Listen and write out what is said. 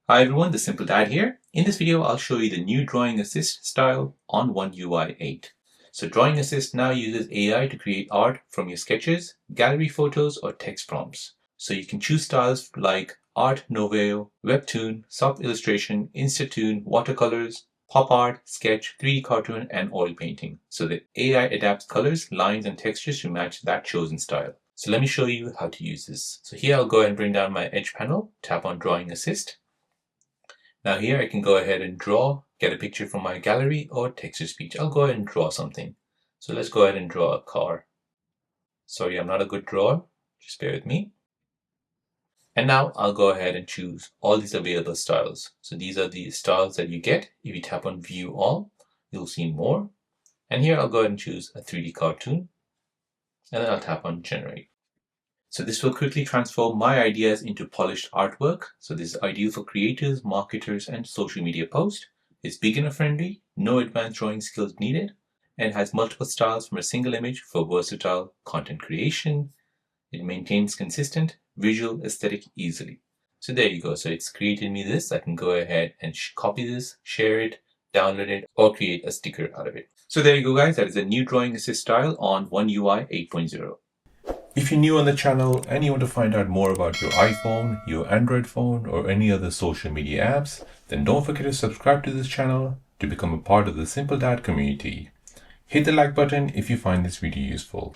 Hi everyone, the Simple Dad here. In this video, I'll show you the new Drawing Assist style on One UI 8. So Drawing Assist now uses AI to create art from your sketches, gallery photos, or text prompts. So you can choose styles like Art Nouveau, Webtoon, Soft Illustration, Instatoon, Watercolors, Pop Art, Sketch, 3D Cartoon, and Oil Painting. So the AI adapts colors, lines, and textures to match that chosen style. So let me show you how to use this. So here I'll go ahead and bring down my Edge panel, tap on Drawing Assist. Now here I can go ahead and draw, get a picture from my gallery or text-to-speech. I'll go ahead and draw something. So let's go ahead and draw a car. Sorry, I'm not a good drawer. Just bear with me. And now I'll go ahead and choose all these available styles. So these are the styles that you get. If you tap on View All, you'll see more. And here I'll go ahead and choose a 3D cartoon. And then I'll tap on Generate. So this will quickly transform my ideas into polished artwork. So this is ideal for creators, marketers, and social media posts. It's beginner friendly, no advanced drawing skills needed, and has multiple styles from a single image for versatile content creation. It maintains consistent visual aesthetic easily. So there you go. So it's created me this. I can go ahead and copy this, share it, download it, or create a sticker out of it. So there you go, guys. That is a new Drawing Assist style on One UI 8.0. If you're new on the channel and you want to find out more about your iPhone, your Android phone, or any other social media apps, then don't forget to subscribe to this channel to become a part of the Simple Dad community. Hit the like button if you find this video useful.